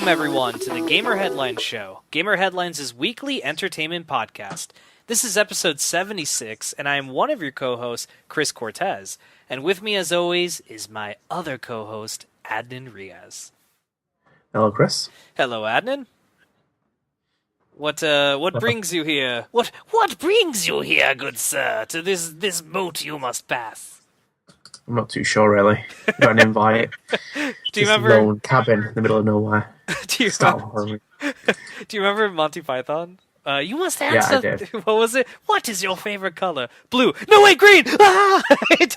Welcome, everyone, to the Gamer Headlines Show. Gamer Headlines is weekly entertainment podcast. This is episode 76, and I am one of your co-hosts, Chris Cortez. And with me, as always, is my other co-host, Adnan Riaz. Hello, Chris. Hello, Adnan. What brings you here? What brings you here, good sir, to this boat you must pass? I'm not too sure, really. Got an invite. Do you remember lone cabin in the middle of nowhere? Do you remember Monty Python? You must answer. Yeah, I did. What was it? What is your favorite color? Blue. No, wait, green. Ah! It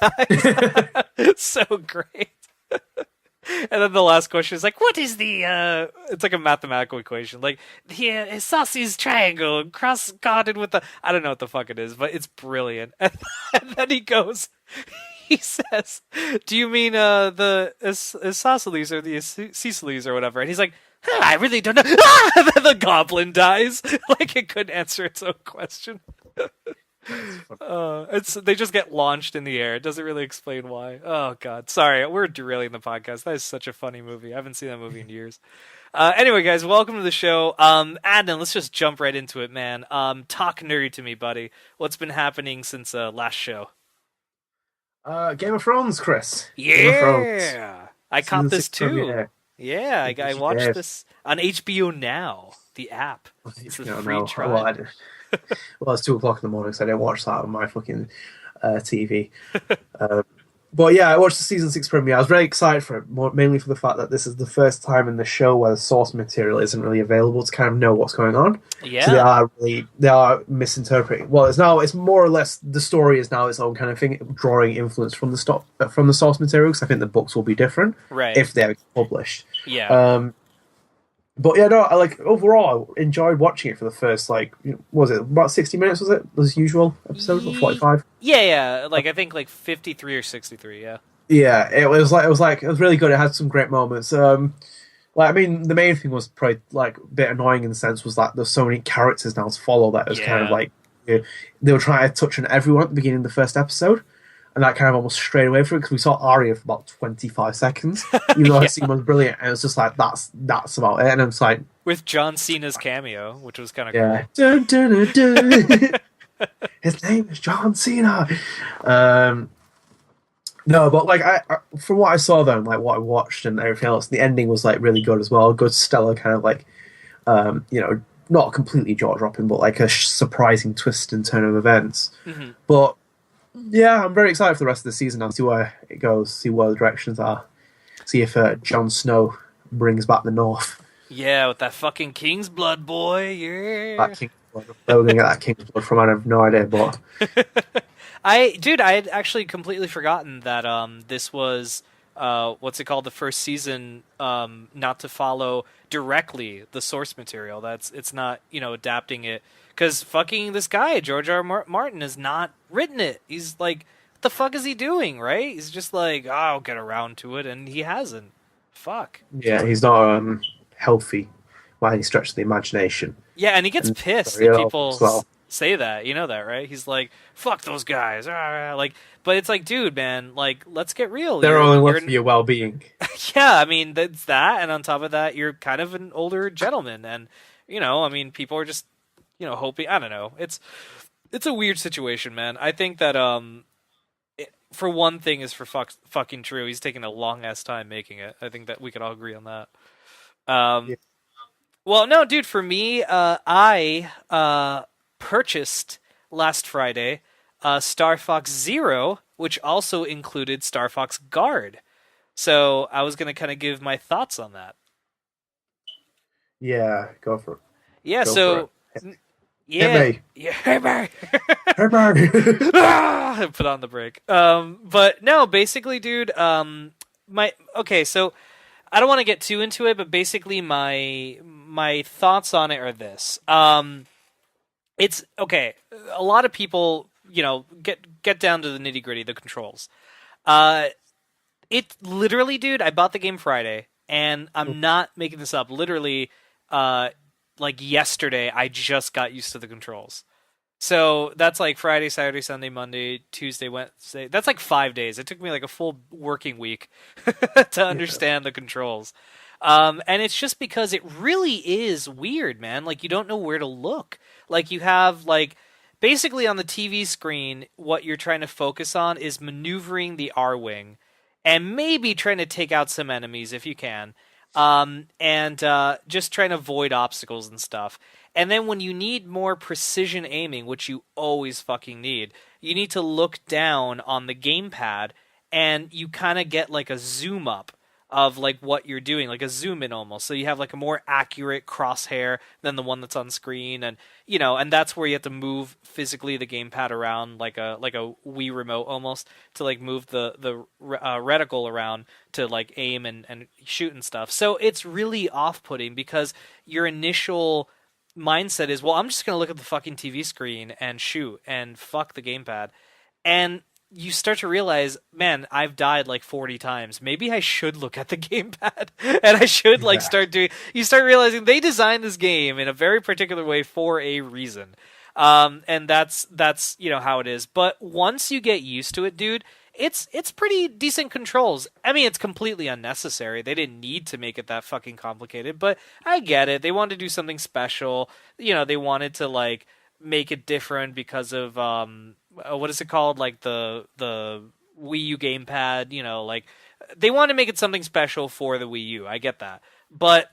dies. So great. And then the last question is like, what is the? It's like a mathematical equation. Like here is Saucy's triangle cross-guarded with the. I don't know what the fuck it is, but it's brilliant. And then he goes. He says, "Do you mean the isosceles or the isosceles or whatever?" And he's like, "I really don't know." Ah! And then the goblin dies. Like it couldn't answer its own question. They just get launched in the air. It doesn't really explain why. Oh god, sorry, we're derailing the podcast. That is such a funny movie. I haven't seen that movie in years. Anyway, guys, welcome to the show. Adnan, let's just jump right into it, man. Talk nerdy to me, buddy. What's been happening since last show? Game of Thrones, Chris. Yeah, Game of Thrones. I caught this too. Premiere. Yeah, I watched this on HBO Now, the app. It's a free trial. Well, it's 2:00 in the morning, so I didn't watch that on my fucking TV. But yeah, I watched the season 6 premiere. I was very excited for it, mainly for the fact that this is the first time in the show where the source material isn't really available to kind of know what's going on. Yeah, so they are misinterpreting. Well, it's more or less the story is now its own kind of thing, drawing influence from the source material. Because I think the books will be different, right, if they're published. Yeah. But yeah, no, overall, I enjoyed watching it for the first, was it about 60 minutes, was it? As usual episode, or 45? Yeah, I think 53 or 63, yeah. Yeah, it was really good. It had some great moments. The main thing was probably, a bit annoying in the sense was that there's so many characters now to follow that it was kind of they were trying to touch on everyone at the beginning of the first episode. And that kind of almost strayed away from it because we saw Arya for about 25 seconds, even though her scene was brilliant. And it was just like, that's about it. And I'm just like... With John Cena's cameo, which was kind of cool. Dun, dun, dun, dun. His name is John Cena. No, but I from what I saw though, and what I watched and everything else, the ending was really good as well. Good stellar kind of not completely jaw-dropping, but a surprising twist and turn of events. Mm-hmm. But... yeah, I'm very excited for the rest of the season now. See where it goes. See where the directions are. See if Jon Snow brings back the North. Yeah, with that fucking King's Blood, boy. Yeah. That King's Blood. Where we're going to get that King's Blood from, I have no idea. But I had actually completely forgotten that this was what's it called, the first season, not to follow directly the source material. It's not adapting it. Because fucking this guy, George R. Martin, has not written it. He's like, what the fuck is he doing, right? He's just like, I'll get around to it, and he hasn't. Fuck. Yeah, he's not healthy by any stretch of the imagination. Yeah, and he gets pissed if people say that. You know that, right? He's like, fuck those guys. But it's like, dude, man, let's get real. They're only looking for your well-being. Yeah, I mean, that's that, and on top of that, you're kind of an older gentleman, and, people are just... hoping, I don't know. It's a weird situation, man. I think that for one thing is fucking true. He's taking a long ass time making it. I think that we could all agree on that. Yeah. Well, no, dude. For me, I purchased last Friday Star Fox Zero, which also included Star Fox Guard. So I was gonna kind of give my thoughts on that. Yeah, go for it. Yeah, go so. Yeah, hey, yeah, hey, man. Put on the brake. But no, basically, dude. So I don't want to get too into it, but basically, my thoughts on it are this. It's okay. A lot of people, get down to the nitty gritty, the controls. It literally, dude. I bought the game Friday, and I'm not making this up. Literally, yesterday, I just got used to the controls. So that's Friday, Saturday, Sunday, Monday, Tuesday, Wednesday. That's 5 days. It took me a full working week to understand the controls. And it's just because it really is weird, man. Like you don't know where to look. Like you have like basically on the TV screen, what you're trying to focus on is maneuvering the R wing, and maybe trying to take out some enemies if you can, and just trying to avoid obstacles and stuff. And then when you need more precision aiming, which you always fucking need, you need to look down on the gamepad, and you kind of get like a zoom up of like what you're doing, like a zoom in almost. So you have like a more accurate crosshair than the one that's on screen, and and that's where you have to move physically the gamepad around like a Wii remote almost to like move the reticle around to like aim and shoot and stuff. So it's really off-putting because your initial mindset is, well, I'm just gonna look at the fucking TV screen and shoot and fuck the gamepad, and you start to realize, man, I've died like 40 times. Maybe I should look at the gamepad and I should like Yeah. start doing. You start realizing they designed this game in a very particular way for a reason, and that's how it is. But once you get used to it, dude, it's pretty decent controls. I mean, it's completely unnecessary. They didn't need to make it that fucking complicated, but I get it. They wanted to do something special. They wanted to like make it different because of what is it called, like the Wii U gamepad, like they want to make it something special for the Wii U. I get that, but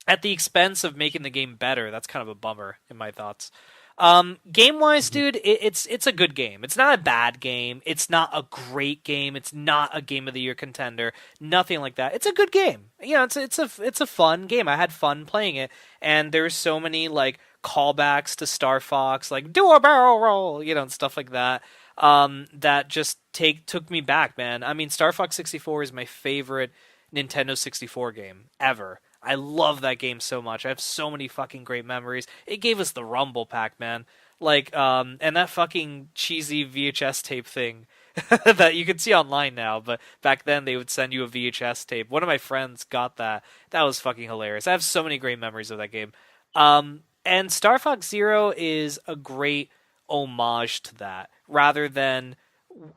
at the expense of making the game better, that's kind of a bummer in my thoughts. Game wise, dude, it's a good game. It's not a bad game. It's not a great game. It's not a game of the year contender. Nothing like that. It's a good game. It's a fun game. I had fun playing it, and there's so many like callbacks to Star Fox, like do a barrel roll, and stuff like that. That just took me back, man. I mean, Star Fox 64 is my favorite Nintendo 64 game ever. I love that game so much. I have so many fucking great memories. It gave us the Rumble Pack, man. Like, and that fucking cheesy VHS tape thing that you can see online now, but back then they would send you a VHS tape. One of my friends got that. That was fucking hilarious. I have so many great memories of that game. And Star Fox Zero is a great homage to that, rather than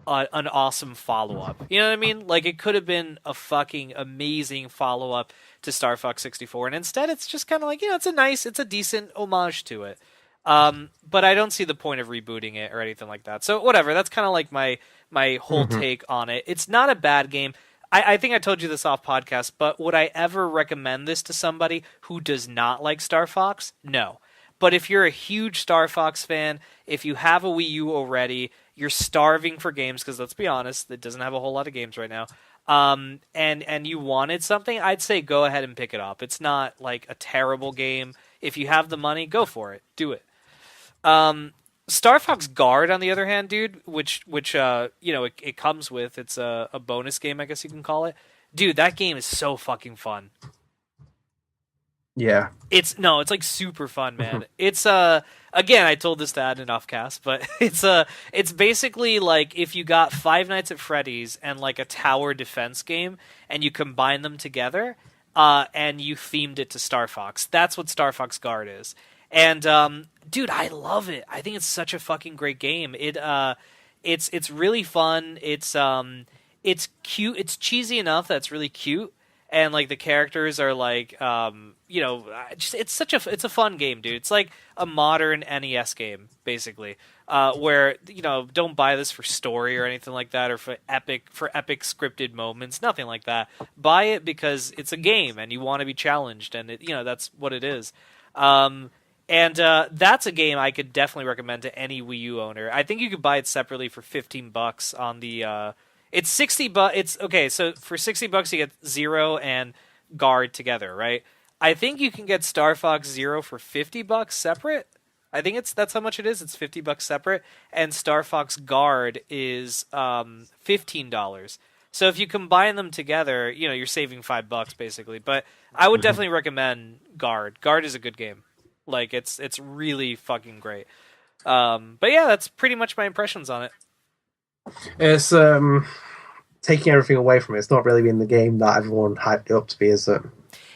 an awesome follow up. You know what I mean? Like it could have been a fucking amazing follow up to Star Fox 64, and instead it's just kind of like it's a decent homage to it. But I don't see the point of rebooting it or anything like that. So whatever. That's kind of like my whole Hmm. take on it. It's not a bad game. I think I told you this off podcast, but would I ever recommend this to somebody who does not like Star Fox? No. But if you're a huge Star Fox fan, if you have a Wii U already, you're starving for games because let's be honest, it doesn't have a whole lot of games right now. And you wanted something, I'd say go ahead and pick it up. It's not like a terrible game. If you have the money, go for it. Do it. Star Fox Guard, on the other hand, dude, which it comes with. It's a bonus game, I guess you can call it. Dude, that game is so fucking fun. Yeah. It's like super fun, man. It's again, I told this to add an offcast, but it's basically like if you got Five Nights at Freddy's and like a tower defense game and you combine them together, and you themed it to Star Fox. That's what Star Fox Guard is. And dude, I love it. I think it's such a fucking great game. It's really fun. It's cute. It's cheesy enough that it's really cute, and like the characters are like it's a fun game, dude. It's like a modern NES game basically, where don't buy this for story or anything like that, or for epic scripted moments, nothing like that. Buy it because it's a game and you want to be challenged, and that's what it is. And that's a game I could definitely recommend to any Wii U owner. I think you could buy it separately for $15 on the it's $60. It's okay. So for $60, you get Zero and Guard together, right? I think you can get Star Fox Zero for $50 separate. I think that's how much it is. It's $50 separate, and Star Fox Guard is $15. So if you combine them together, you're saving $5 basically. But I would definitely recommend Guard. Guard is a good game. Like it's really fucking great. But yeah, that's pretty much my impressions on it. It's taking everything away from it. It's not really been the game that everyone hyped it up to be, is it?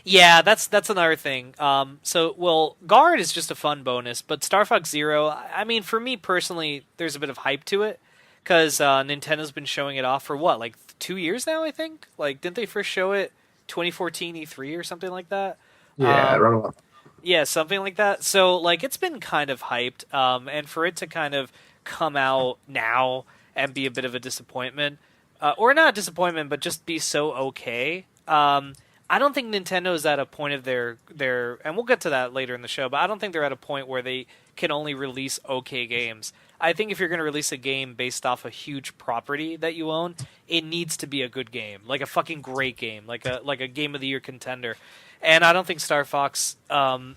Yeah, that's another thing. Well, Guard is just a fun bonus, but Star Fox Zero, I mean, for me personally, there's a bit of hype to it because Nintendo's been showing it off for what, like 2 years now, I think. Like, didn't they first show it 2014 E3 or something like that. Yeah, around about. Yeah, something like that. So like it's been kind of hyped, and for it to kind of come out now and be a bit of a disappointment, or not a disappointment, but just be so okay. I don't think Nintendo is at a point of their, and we'll get to that later in the show. But I don't think they're at a point where they can only release okay games. I think if you're going to release a game based off a huge property that you own, it needs to be a good game, like a fucking great game, like a game of the year contender. And I don't think Star Fox, got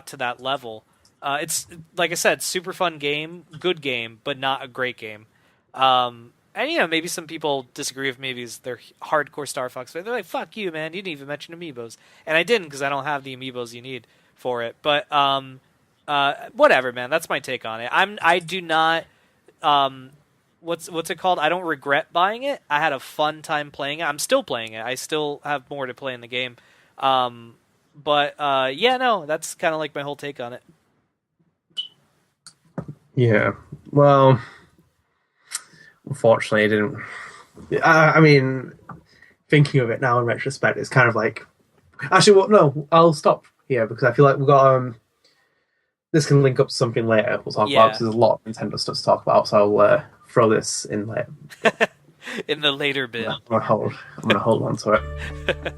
to that level. It's like I said, super fun game, good game, but not a great game. And maybe some people disagree with me because they're hardcore Star Fox fans. They're like, "Fuck you, man! You didn't even mention amiibos," and I didn't because I don't have the amiibos you need for it. But whatever, man. That's my take on it. I do not. What's it called? I don't regret buying it. I had a fun time playing it. I'm still playing it. I still have more to play in the game. No, that's kind of like my whole take on it. Yeah. Well, unfortunately, I didn't. I mean, thinking of it now in retrospect, it's kind of like. Actually, well, no, I'll stop here because I feel like we've got. This can link up to something later we'll talk about because there's a lot of Nintendo stuff to talk about, so I'll throw this in later. In the later bit. I'm gonna hold on to it.